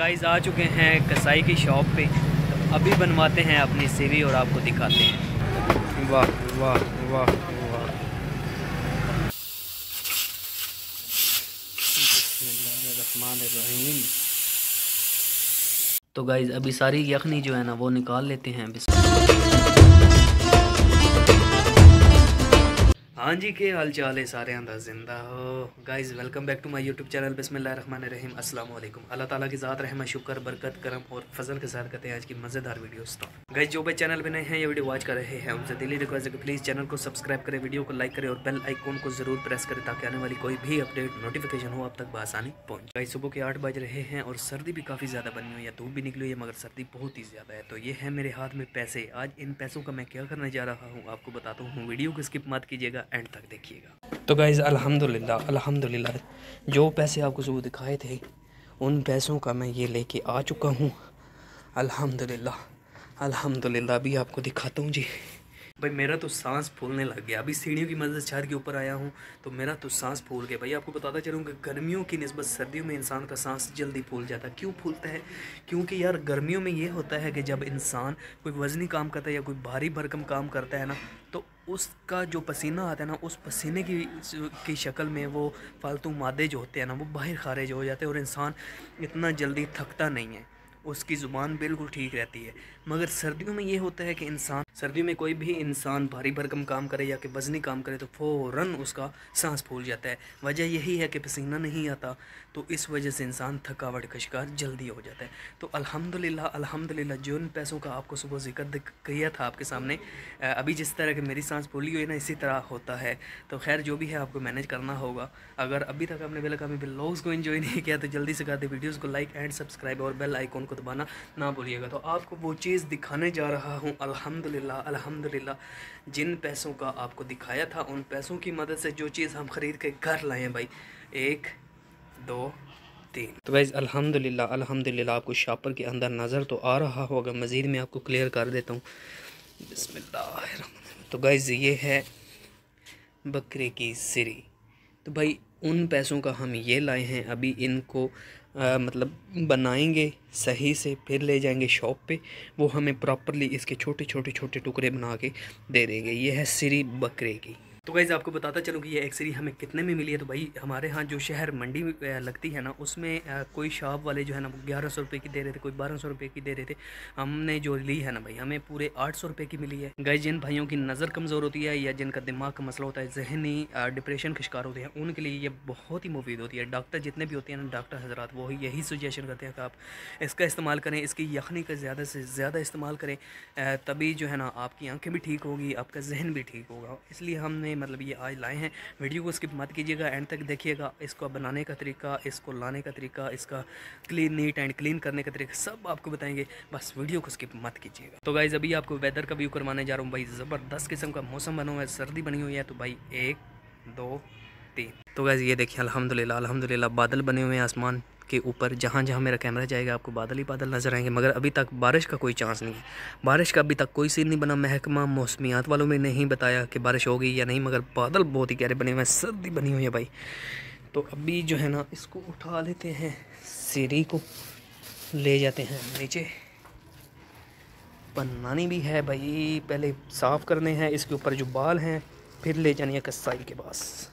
Guys आ चुके हैं कसाई की शॉप पे। तो अभी बनवाते हैं अपनी सीवी और आपको दिखाते हैं। वाह वाह वाह वाह। बिस्मिल्लाहिर्रहमानिर्रहीम। तो गाइस अभी सारी यखनी जो है ना वो निकाल लेते हैं। हाँ जी, के हाल चाल है सारे अंदर जिंदा हो। Guys welcome back to my YouTube channel बिस्मिल्लाहिर्रहमानिर्रहीम। अस्सलाम वालेकुम। अल्लाह ताला की ज़ात रहमत शुक्र बरकत करम और फजल के साथ करते हैं आज की मज़ेदार वीडियो स्टार्ट। गाइज़ जो भाई चैनल पे नए हैं ये वीडियो वॉच कर रहे हैं उनसे दिली रिक्वेस्ट है कि प्लीज़ चैनल को सब्सक्राइब करें, वीडियो को लाइक करें और बेल आइकॉन को ज़रूर प्रेस करें ताकि आने वाली कोई भी अपडेट नोटिफिकेशन हो आप तक बआसानी पहुँच। गाइज़ सुबह के 8 बज रहे हैं और सर्दी भी काफ़ी ज़्यादा बनी हुई है, धूप भी निकली हुई है मगर सर्दी बहुत ही ज़्यादा है। तो ये है मेरे हाथ में पैसे। आज इन पैसों का मैं क्या करने जा रहा हूँ आपको बताता हूँ। वीडियो को स्किप मत कीजिएगा, एंड तक देखिएगा। तो गाइज़ अल्हम्दुलिल्लाह जो पैसे आपको सुबह दिखाए थे उन पैसों का मैं ये लेके आ चुका हूँ। अल्हम्दुलिल्लाह अभी आपको दिखाता हूँ जी। भाई मेरा तो सांस फूलने लग गया। अभी सीढ़ियों की मदद से छत के ऊपर आया हूँ तो मेरा तो सांस फूल गया। भाई आपको बताता चलूँ कि गर्मियों की निस्बत सर्दियों में इंसान का सांस जल्दी फूल जाता है। क्यों फूलता है? क्योंकि यार गर्मियों में ये होता है कि जब इंसान कोई वज़नी काम करता है या कोई भारी भरकम काम करता है ना, तो उसका जो पसीना आता है ना, उस पसीने की शक्ल में वो फालतू मादे जो होते हैं ना वो बाहर खारिज हो जाते हैं और इंसान इतना जल्दी थकता नहीं है, उसकी ज़ुबान बिल्कुल ठीक रहती है। मगर सर्दियों में ये होता है कि सर्दियों में कोई भी इंसान भारी भरकम काम करे या कि वज़नी काम करे तो फ़ौरन उसका सांस फूल जाता है। वजह यही है कि पसीना नहीं आता, तो इस वजह से इंसान थकावट का शिकार जल्दी हो जाता है। तो अल्हम्दुलिल्लाह जो इन पैसों का आपको सुबह जिक्र किया था आपके सामने, अभी जिस तरह की मेरी सांस फूली हुई है ना इसी तरह होता है। तो खैर जो भी है आपको मैनेज करना होगा। अगर अभी तक आपने व्लॉग्स को एंजॉय नहीं किया तो जल्दी से कर दे वीडियोज़ को लाइक एंड सब्सक्राइब और बेल आइकॉन को दबाना ना भूलिएगा। तो आपको वो चीज़ दिखाने जा रहा हूँ। अल्हम्दुलिल्लाह जिन पैसों का आपको दिखाया था उन पैसों की मदद से जो चीज़ हम ख़रीद के घर लाए हैं भाई, 1 2 3। तो गाइज़ अल्हम्दुलिल्लाह आपको शॉपर के अंदर नज़र तो आ रहा होगा, मज़ीद मैं आपको क्लियर कर देता हूँ। बिस्मिल्लाह। तो गाइज़ ये है बकरे की सिरी। तो भाई उन पैसों का हम ये लाए हैं। अभी इनको मतलब बनाएंगे सही से, फिर ले जाएंगे शॉप पे, वो हमें प्रॉपरली इसके छोटे छोटे टुकड़े बना के दे देंगे। ये है सिरी बकरे की। तो गाइज़ आपको बताता चलूँ कि ये एक सिरी हमें कितने में मिली है। तो भाई हमारे यहाँ जो शहर मंडी लगती है ना उसमें कोई शॉप वाले जो है ना वो 1100 रुपये की दे रहे थे, कोई 1200 रुपये की दे रहे थे। हमने जो ली है ना भाई हमें पूरे 800 रुपये की मिली है। गाइज़ जिन भाइयों की नज़र कमज़ोर होती है या जिनका दिमाग का मसला होता है, जहनी डिप्रेशन का शिकार होते हैं, उनके लिए ये बहुत ही मुफीद होती है। डॉक्टर जितने भी होते हैं ना, डॉक्टर हजरात वो यही सजेशन करते हैं कि आप इसका इस्तेमाल करें, इसकी यखनी का ज़्यादा से ज़्यादा इस्तेमाल करें, तभी जो है ना आपकी आंखें भी ठीक होगी, आपका जहन भी ठीक होगा। इसलिए हमने मतलब ये आज लाए हैं। वीडियो को स्किप मत कीजिएगा, एंड तक देखिएगा। इसको बनाने का तरीका, इसको लाने का तरीका, इसका नीट एंड क्लीन करने का तरीका सब आपको बताएंगे, बस वीडियो को स्किप मत कीजिएगा। तो गाइज़ अभी आपको वेदर का व्यू करवाने जा रहा हूँ भाई। ज़बरदस्त किस्म का मौसम बना हुआ है, सर्दी बनी हुई है। तो भाई 1 2 3। तो गाइज़ ये देखिए अल्हम्दुलिल्लाह बादल बने हुए हैं आसमान के ऊपर। जहाँ जहाँ मेरा कैमरा जाएगा आपको बादल ही बादल नज़र आएंगे, मगर अभी तक बारिश का कोई चांस नहीं है। बारिश का अभी तक कोई सीन नहीं बना। महकमा मौसमियात वालों ने नहीं बताया कि बारिश होगी या नहीं, मगर बादल बहुत ही गहरे बने हुए हैं, सर्दी बनी हुई है भाई। तो अभी जो है ना इसको उठा लेते हैं, सीढ़ी को ले जाते हैं नीचे। बनानी भी है भाई, पहले साफ़ करने हैं इसके ऊपर जो बाल हैं, फिर ले जानी है कसाई के पास।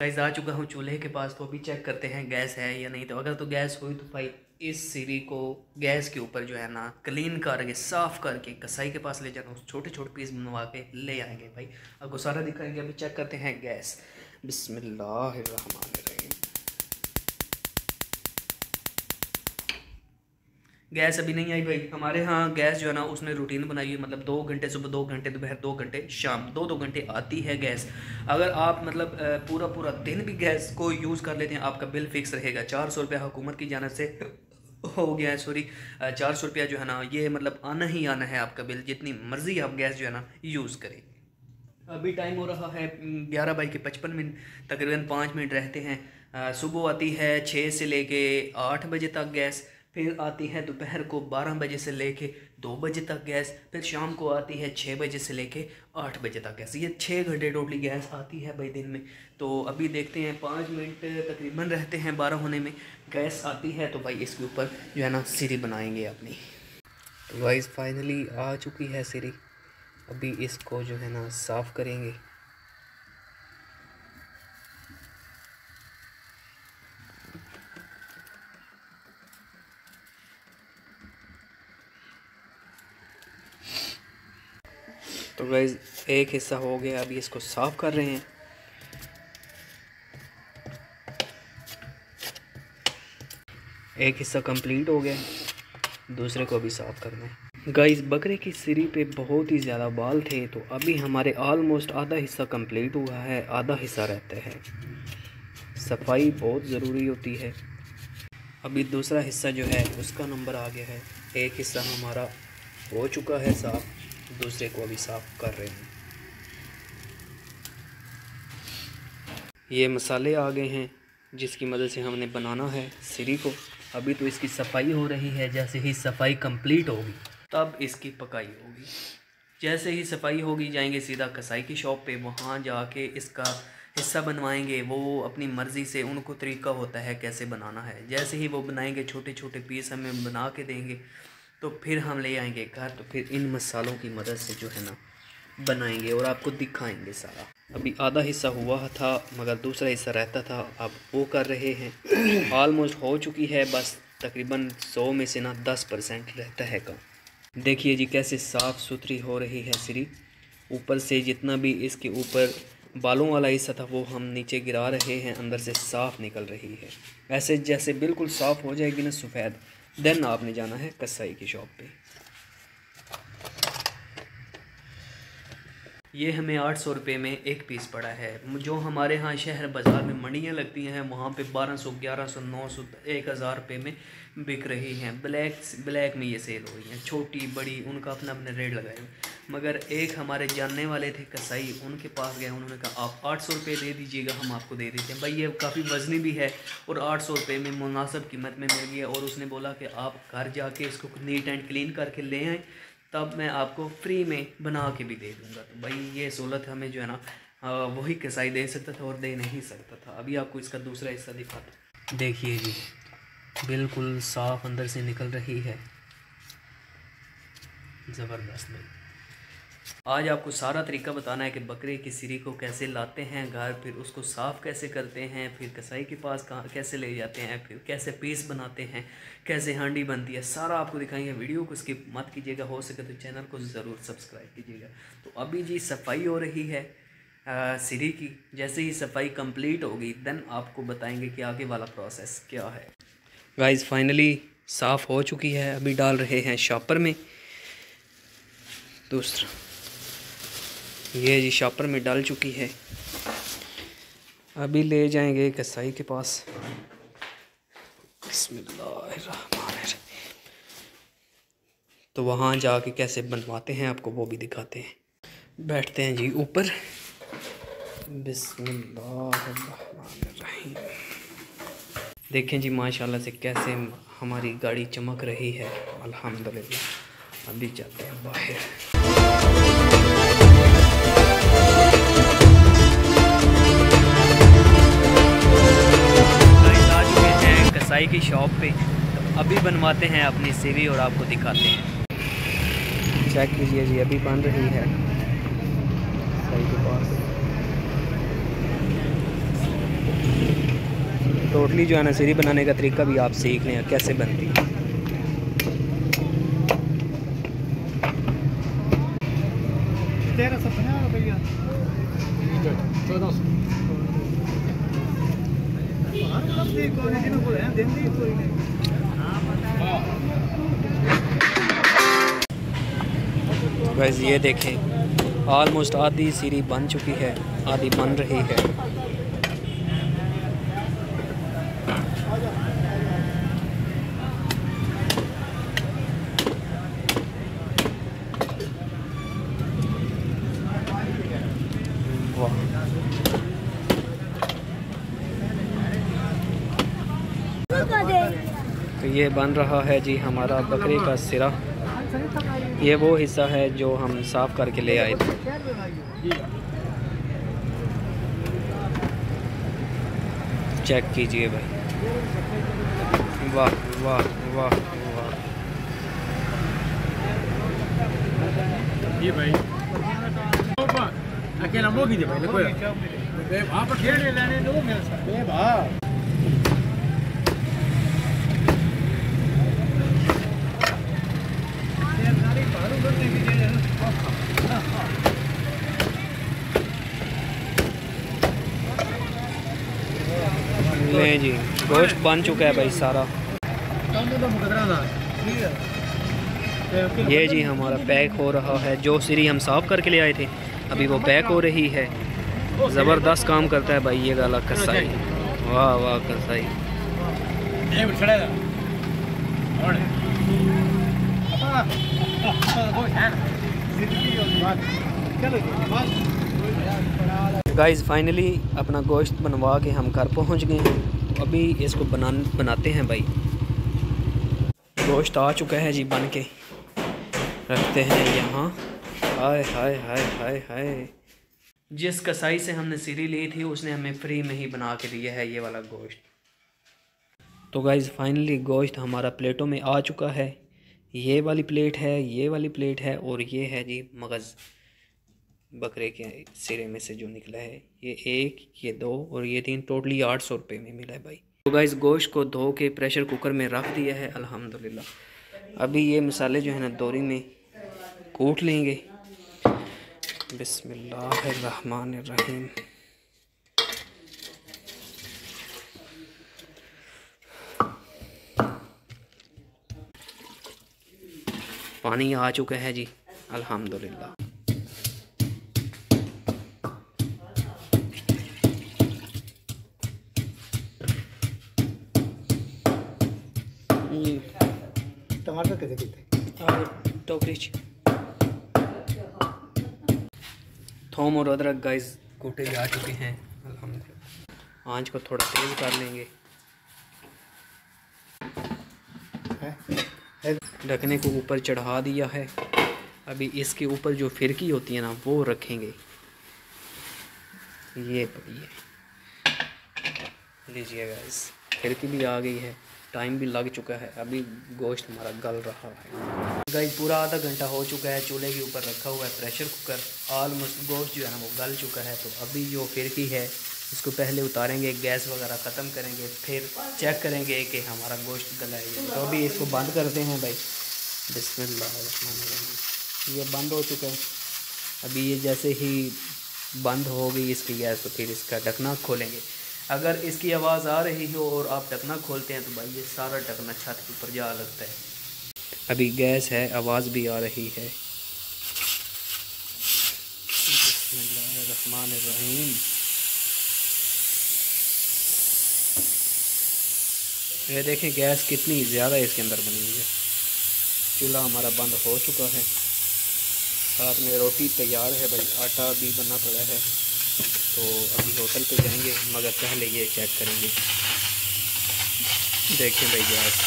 गाइस आ चुका हूँ चूल्हे के पास। तो अभी चेक करते हैं गैस है या नहीं। तो अगर तो गैस हुई तो भाई इस सीरी को गैस के ऊपर जो है ना क्लीन करके साफ़ करके कसाई के पास ले जाना, छोटे छोटे पीस बनवा के ले आएंगे भाई। आपको सारा दिखाएंगे। अभी चेक करते हैं गैस। बिस्मिल्लाहिर्रहमानिर्रहीम। गैस अभी नहीं आई भाई। हमारे यहाँ गैस जो है ना उसने रूटीन बनाई है, मतलब 2 घंटे सुबह, 2 घंटे दोपहर, 2 घंटे शाम, 2 घंटे आती है गैस। अगर आप मतलब पूरा दिन भी गैस को यूज़ कर लेते हैं आपका बिल फिक्स रहेगा। 400 रुपया हुकूमत की जानिब से हो गया है, सॉरी 400 रुपया जो है ना ये मतलब आना ही आना है आपका बिल, जितनी मर्ज़ी आप गैस जो है ना यूज़ करें। अभी टाइम हो रहा है 11:55, तकरीबन 5 मिनट रहते हैं। सुबह आती है 6 से लेके 8 बजे तक गैस, फिर आती है दोपहर को 12 बजे से लेके 2 बजे तक गैस, फिर शाम को आती है 6 बजे से लेके 8 बजे तक गैस। ये 6 घंटे टोटली गैस आती है भाई दिन में। तो अभी देखते हैं 5 मिनट तकरीबन रहते हैं 12 होने में, गैस आती है तो भाई इसके ऊपर जो है ना सीढ़ी बनाएंगे अपनी। तो गाइस फाइनली आ चुकी है सीढ़ी, अभी इसको जो है ना साफ़ करेंगे। तो गाइस एक हिस्सा हो गया, अभी इसको साफ़ कर रहे हैं। एक हिस्सा कंप्लीट हो गया, दूसरे को भी साफ़ करना है। गाइस बकरे की सिरी पे बहुत ही ज़्यादा बाल थे, तो अभी हमारे ऑलमोस्ट आधा हिस्सा कंप्लीट हुआ है, आधा हिस्सा रहता है। सफाई बहुत ज़रूरी होती है। अभी दूसरा हिस्सा जो है उसका नंबर आ गया है। एक हिस्सा हमारा हो चुका है साफ़, दूसरे को अभी साफ़ कर रहे हैं। ये मसाले आ गए हैं जिसकी मदद से हमने बनाना है सिरी को। अभी तो इसकी सफाई हो रही है, जैसे ही सफाई कंप्लीट होगी तब इसकी पकाई होगी। जैसे ही सफाई होगी जाएंगे सीधा कसाई की शॉप पे, वहाँ जाके इसका हिस्सा बनवाएंगे। वो अपनी मर्ज़ी से, उनको तरीका होता है कैसे बनाना है। जैसे ही वो बनाएंगे छोटे छोटे पीस हमें बना के देंगे, तो फिर हम ले आएंगे घर, तो फिर इन मसालों की मदद से जो है ना बनाएंगे और आपको दिखाएंगे सारा। अभी आधा हिस्सा हुआ था मगर दूसरा हिस्सा रहता था, अब वो कर रहे हैं। ऑलमोस्ट हो चुकी है, बस तकरीबन 100 में से ना 10% रहता है काम। देखिए जी कैसे साफ़ सुथरी हो रही है सिरी। ऊपर से जितना भी इसके ऊपर बालों वाला हिस्सा था वो हम नीचे गिरा रहे हैं, अंदर से साफ़ निकल रही है। ऐसे जैसे बिल्कुल साफ़ हो जाएगी ना सफ़ेद, देन आपने जाना है कसाई की शॉप पे। ये हमें 800 रुपये में एक पीस पड़ा है। जो हमारे यहाँ शहर बाज़ार में मंडियाँ लगती हैं वहाँ पे 1200, 1100, 900, 1000 रुपये में बिक रही हैं। ब्लैक में ये सेल हो रही हैं, छोटी बड़ी उनका अपना अपने रेट लगाए हुए। मगर एक हमारे जानने वाले थे कसाई, उनके पास गए, उन्होंने कहा आप 800 रुपये दे दीजिएगा, हम आपको दे देते हैं। भाई ये काफ़ी वज़नी भी है और 800 रुपये में मुनासिब कीमत में मिल गया। और उसने बोला कि आप घर जाके इसको नीट एंड क्लीन करके ले आएँ, तब मैं आपको फ्री में बना के भी दे दूँगा। तो भाई ये सहूलत हमें जो है ना वही कसाई दे सकता था और दे नहीं सकता था। अभी आपको इसका दूसरा हिस्सा दिखाता हूँ। देखिए जी बिल्कुल साफ़ अंदर से निकल रही है, ज़बरदस्त। भाई आज आपको सारा तरीका बताना है कि बकरे की सिरी को कैसे लाते हैं घर, फिर उसको साफ़ कैसे करते हैं, फिर कसाई के पास कहाँ कैसे ले जाते हैं, फिर कैसे पीस बनाते हैं, कैसे हांडी बनती है, सारा आपको दिखाएंगे। वीडियो को स्किप मत कीजिएगा, हो सके तो चैनल को ज़रूर सब्सक्राइब कीजिएगा। तो अभी जी सफाई हो रही है सिरी की। जैसे ही सफाई कंप्लीट होगी देन आपको बताएंगे कि आगे वाला प्रोसेस क्या है। गाइस फाइनली साफ़ हो चुकी है, अभी डाल रहे हैं शॉपर में। दूसरा ये जी शॉपर में डाल चुकी है, अभी ले जाएंगे कसाई के पास। बिस्मिल्लाहिर्रहमानिर्रहीम। तो वहाँ जाके कैसे बनवाते हैं आपको वो भी दिखाते हैं। बैठते हैं जी ऊपर। बिस्मिल्लाहिर्रहमानिर्रहीम। देखें जी माशाल्लाह से कैसे हमारी गाड़ी चमक रही है, अल्हम्दुलिल्लाह। अभी चलते हैं बाहर। कसाई की शॉप पे, तो अभी बनवाते हैं अपनी सीवी और आपको दिखाते हैं। चेक कीजिए जी अभी बन रही है कसाई के पास। टोटली जो है ना सीरी बनाने का तरीका भी आप सीख लें कैसे बनती है। वैसे ये देखें ऑलमोस्ट आधी सीरी बन चुकी है, आधी बन रही है। वाह तो ये बन रहा है जी हमारा बकरे का सिरा। ये वो हिस्सा है जो हम साफ़ करके ले आए थे। चेक कीजिए भाई, वाह वाह वाह वाह। ये भाई अकेला मोगी दे भाई कोई वहां पर खेलने लेने दो मेरे साथ ए भा। ले जी गोश्त बन चुका है भाई सारा। ये जी हमारा पैक हो रहा है। जो सीरी हम साफ़ करके ले आए थे अभी वो पैक हो रही है। ज़बरदस्त काम करता है भाई ये वाला कसाई। वाह वाह कसाई। गाइस फाइनली अपना गोश्त बनवा के हम घर पहुंच गए हैं। अभी इसको बनाते हैं भाई। गोश्त आ चुका है जी बन के, रखते हैं यहाँ। हाय हाय हाय हाय हाय। जिस कसाई से हमने सीरी ली थी उसने हमें फ्री में ही बना के दिया है ये वाला गोश्त। तो गाइस फाइनली गोश्त हमारा प्लेटों में आ चुका है। ये वाली प्लेट है, ये वाली प्लेट है और ये है जी मगज़ बकरे के सिरे में से जो निकला है। ये 1, ये 2 और ये 3, टोटली 800 रुपये में मिला है भाई। तो गाइस गोश्त को धो के प्रेशर कुकर में रख दिया है अल्हम्दुलिल्लाह। अभी ये मसाले जो है ना दोरी में कूट लेंगे। बिस्मिल्लाहिर्रहमानिर्रहीम। पानी आ चुका है जी अल्हम्दुलिल्लाह। टमाटर कैसे कितने टोकरी थोम और अदरक गाइस कूटे जा चुके हैं अल्हम्दुलिल्लाह। आंच को थोड़ा तेज़ कर लेंगे। ढकने को ऊपर चढ़ा दिया है। अभी इसके ऊपर जो फिरकी होती है ना वो रखेंगे। ये पड़िए लीजिए गाइस, फिरकी भी आ गई है। टाइम भी लग चुका है। अभी गोश्त हमारा गल रहा है गाइस। पूरा आधा घंटा हो चुका है। चूल्हे के ऊपर रखा हुआ है प्रेशर कुकर। ऑलमोस्ट गोश्त जो है ना वो गल चुका है। तो अभी जो फिरकी है इसको पहले उतारेंगे, गैस वगैरह ख़त्म करेंगे, फिर चेक करेंगे कि हमारा गोश्त गला है। तो अभी इसको बंद करते हैं भाई। बिस्मिल्लाह। ये बंद हो चुका है। अभी ये जैसे ही बंद हो गई इसकी गैस तो फिर इसका ढकना खोलेंगे। अगर इसकी आवाज़ आ रही हो और आप ढकना खोलते हैं तो भाई ये सारा ढकना छत के ऊपर जा लगता है। अभी गैस है, आवाज़ भी आ रही है। बिस्मिल्लाहिर्रहमानिर्रहीम। ये देखें गैस कितनी ज़्यादा इसके अंदर बनी हुई है। चूल्हा हमारा बंद हो चुका है। साथ में रोटी तैयार है भाई। आटा भी बना पड़ा है। तो अभी होटल पे जाएंगे मगर पहले ये चेक करेंगे। देखें भाई गैस।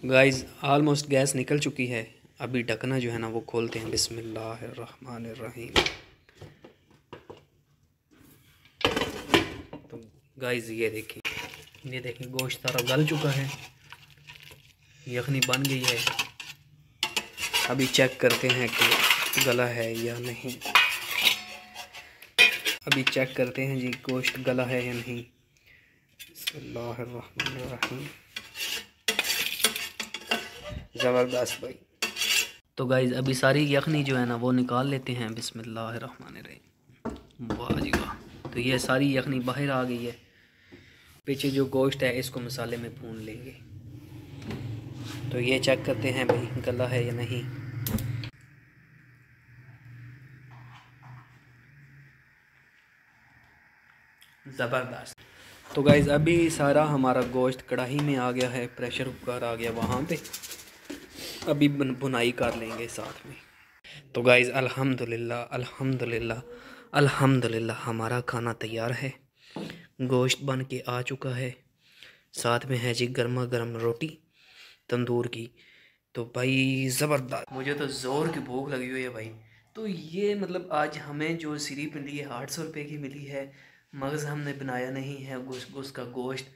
गाइस ऑलमोस्ट गैस निकल चुकी है। अभी ढकना जो है ना वो खोलते हैं। बिस्मिल्लाहिर्रहमानिर्रहीम। तो गाइस ये देखें गोश्त सारा गल चुका है। यखनी बन गई है। अभी चेक करते हैं कि गला है या नहीं। अभी चेक करते हैं जी गोश्त गला है या नहीं। बिस्मिल्लाहिर्रहमानिर्रहीम। ज़बरदस्त भाई। तो गाइज़ अभी सारी यखनी जो है ना वो निकाल लेते हैं। बिस्मिल्लाहिर्रहमानिर्रहीम। वाह जी वाह। तो ये सारी यखनी बाहर आ गई है। पीछे जो गोश्त है इसको मसाले में भून लेंगे। तो ये चेक करते हैं भाई गला है या नहीं। ज़बरदस्त। तो गाइज़ अभी सारा हमारा गोश्त कढ़ाई में आ गया है। प्रेशर कुकर आ गया वहाँ पे। अभी भुनाई कर लेंगे साथ में। तो गाइज़ अल्हम्दुलिल्लाह अल्हम्दुलिल्लाह अल्हम्दुलिल्लाह हमारा खाना तैयार है। गोश्त बन के आ चुका है, साथ में है जी गर्मा गर्म रोटी तंदूर की। तो भाई ज़बरदस्त, मुझे तो ज़ोर की भूख लगी हुई है भाई। तो ये मतलब आज हमें जो सीरीप मिली है 800 रुपये की मिली है। मगज़ हमने बनाया नहीं है, उसका गोश्त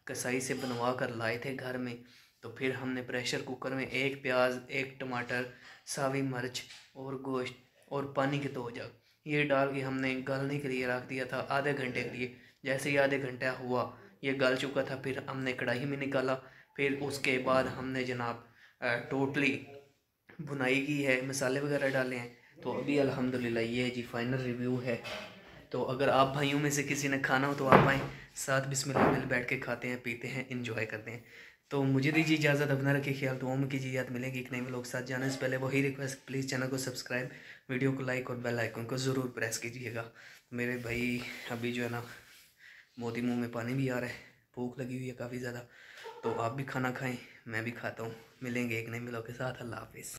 कसाई से बनवा कर लाए थे घर में। तो फिर हमने प्रेशर कुकर में एक प्याज, एक टमाटर, सावी मिर्च और गोश्त और पानी के 2 जग ये डाल के हमने गलने के लिए रख दिया था आधे घंटे के लिए। जैसे ही आधे घंटा हुआ ये गल चुका था, फिर हमने कढ़ाई में निकाला। फिर उसके बाद हमने जनाब टोटली भुनाई की है, मसाले वगैरह डाले हैं। तो अभी अल्हम्दुलिल्लाह ये जी फाइनल रिव्यू है। तो अगर आप भाइयों में से किसी ने खाना हो तो आप आएँ, साथ बिस्मिल्लाह मिल बैठ के खाते हैं, पीते हैं, इंजॉय करते हैं। तो मुझे दीजिए इजाज़त, अपना रखिए ख्याल, दुआओं में कीजिए याद। मिलेंगे एक नए व्लॉग साथ। जाने से पहले वही रिक्वेस्ट, प्लीज़ चैनल को सब्सक्राइब, वीडियो को लाइक और बेल आइकन को ज़रूर प्रेस कीजिएगा। मेरे भाई अभी जो है ना मोती मुँह में पानी भी आ रहा है, भूख लगी हुई है काफ़ी ज़्यादा। तो आप भी खाना खाएँ, मैं भी खाता हूँ। मिलेंगे एक नए व्लॉग के साथ। अल्लाह हाफिज़।